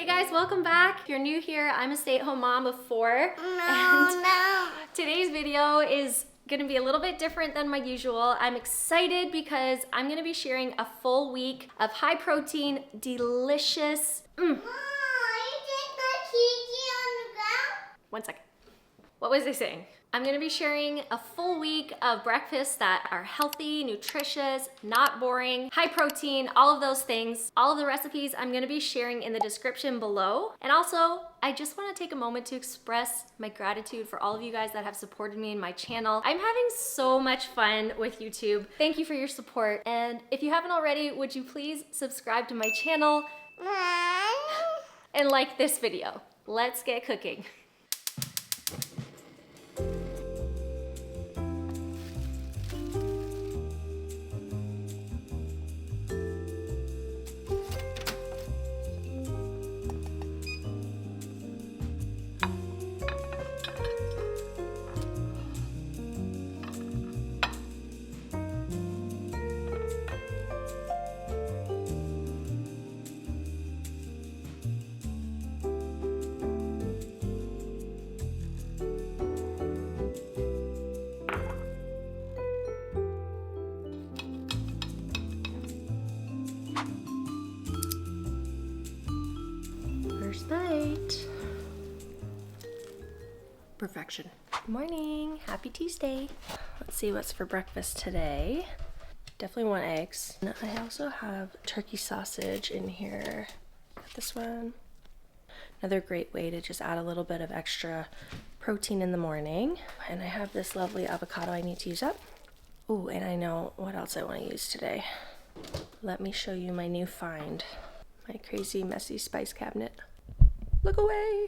Hey guys, welcome back. If you're new here, I'm a stay-at-home mom of 4. No. Today's video is gonna be a little bit different than my usual. I'm excited because I'm gonna be sharing a full week of high protein, delicious. Mom, you take the cheesy on the ground? One second. What was I saying? I'm gonna be sharing a full week of breakfasts that are healthy, nutritious, not boring, high protein, all of those things. All of the recipes I'm gonna be sharing in the description below. And also, I just wanna take a moment to express my gratitude for all of you guys that have supported me in my channel. I'm having so much fun with YouTube. Thank you for your support. And if you haven't already, would you please subscribe to my channel Mom. and like this video. Let's get cooking. First bite. Perfection. Good morning. Happy Tuesday. Let's see what's for breakfast today. Definitely want eggs. And I also have turkey sausage in here. Got this one. Another great way to just add a little bit of extra protein in the morning. And I have this lovely avocado I need to use up. Ooh, and I know what else I want to use today. Let me show you my new find. My crazy messy spice cabinet. Look away.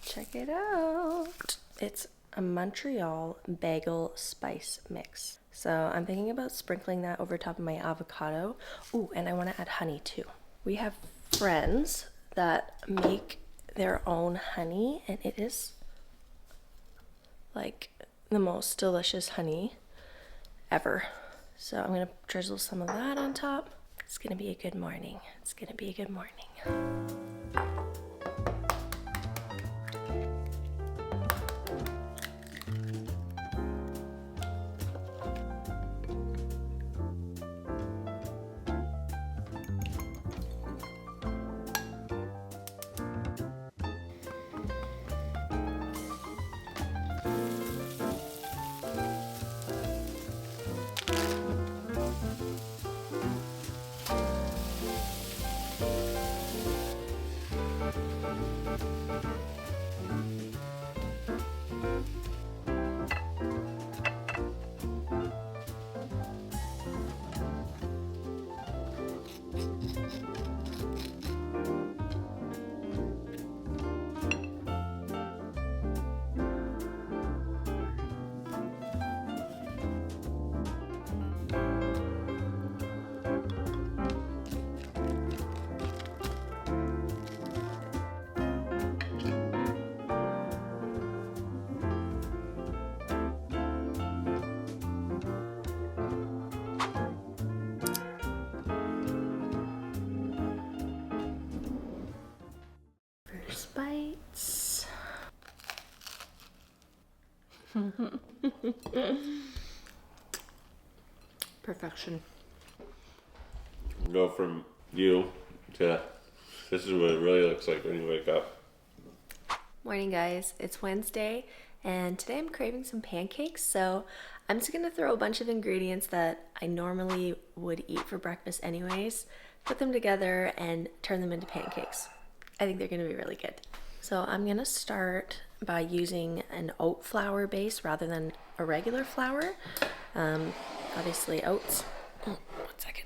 Check it out. It's a Montreal bagel spice mix. So I'm thinking about sprinkling that over top of my avocado. Ooh, and I want to add honey too. We have friends that make their own honey, and it is like the most delicious honey ever. So I'm gonna drizzle some of that on top. It's gonna be a good morning. It's gonna be a good morning. First bites. Perfection. Go from you to this is what it really looks like when you wake up. Morning guys, it's Wednesday and today I'm craving some pancakes, so I'm just gonna throw a bunch of ingredients that I normally would eat for breakfast anyways, put them together and turn them into pancakes. I think they're gonna be really good. So I'm gonna start by using an oat flour base rather than a regular flour. Obviously oats. One second.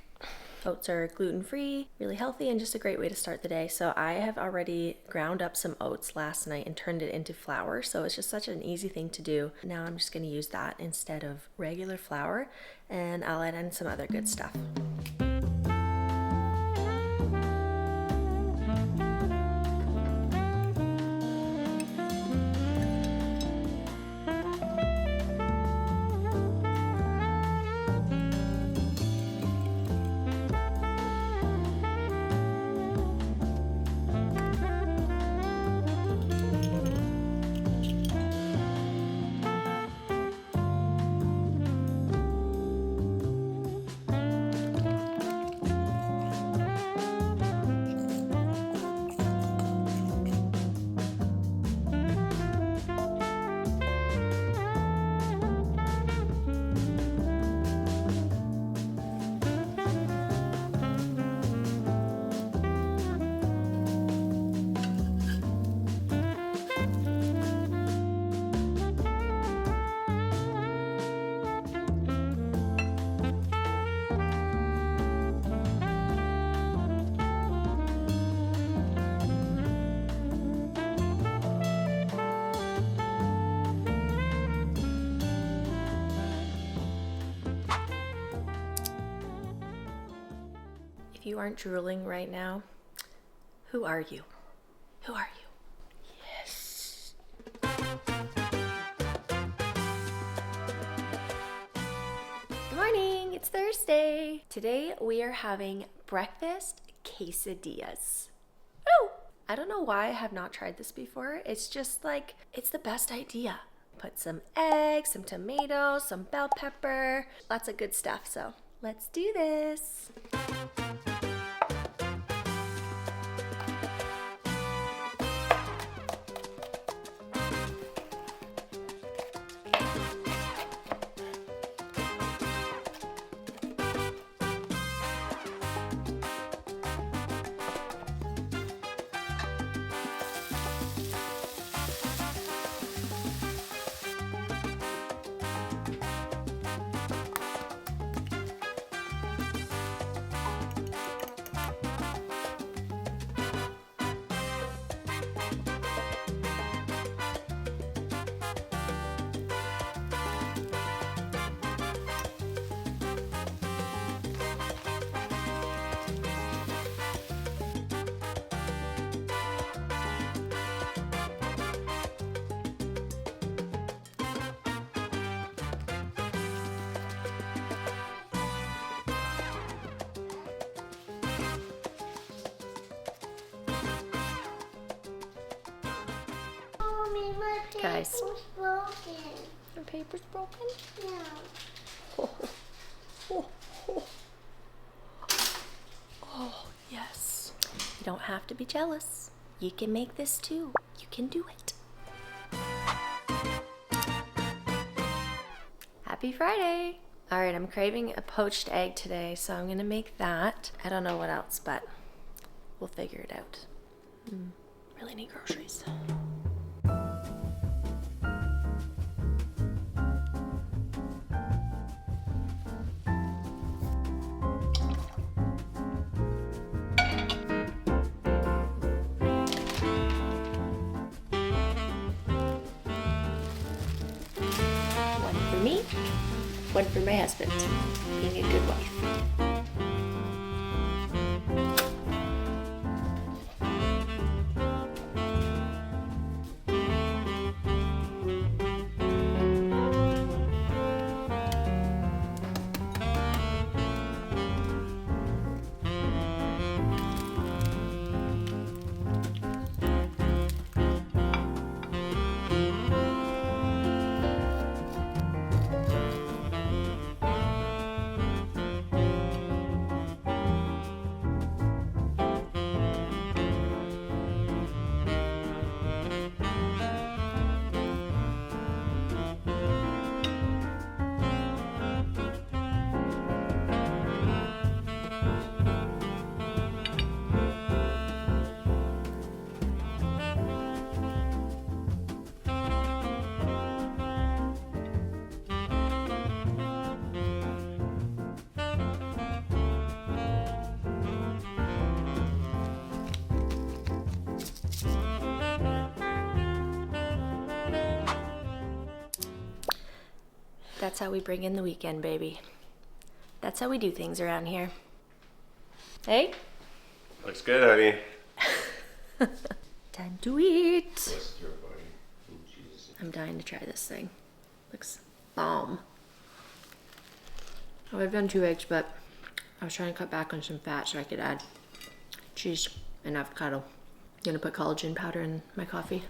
Oats are gluten-free, really healthy, and just a great way to start the day. So I have already ground up some oats last night and turned it into flour, so it's just such an easy thing to do. Now I'm just gonna use that instead of regular flour, and I'll add in some other good stuff. If you aren't drooling right now, who are you? Who are you? Yes. Good morning, it's Thursday. Today we are having breakfast quesadillas. Woo! I don't know why I have not tried this before. It's just like, it's the best idea. Put some eggs, some tomatoes, some bell pepper, lots of good stuff. So let's do this. Mommy, my Guys. paper's broken. Your paper's broken? Yeah. Oh, oh, oh. Oh, yes. You don't have to be jealous. You can make this too. You can do it. Happy Friday. All right, I'm craving a poached egg today, so I'm gonna make that. I don't know what else, but we'll figure it out. Really need groceries. One for me, one for my husband, being a good wife. That's how we bring in the weekend, baby. That's how we do things around here. Hey? Looks good, honey. Time to eat. Yes, your body. Oh, Jesus. I'm dying to try this thing. Looks bomb. Oh, I've done 2 eggs, but I was trying to cut back on some fat so I could add cheese and avocado. Gonna put collagen powder in my coffee.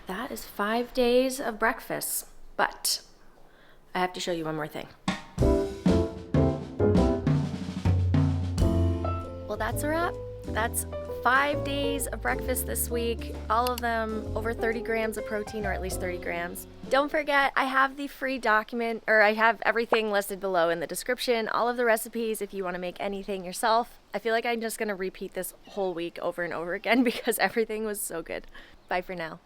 That is 5 days of breakfast, but I have to show you one more thing. Well, that's a wrap. That's 5 days of breakfast this week, all of them over 30 grams of protein, or at least 30 grams. Don't forget, I have the free document, or I have everything listed below in the description, all of the recipes if you want to make anything yourself. I feel like I'm just going to repeat this whole week over and over again because everything was so good. Bye for now.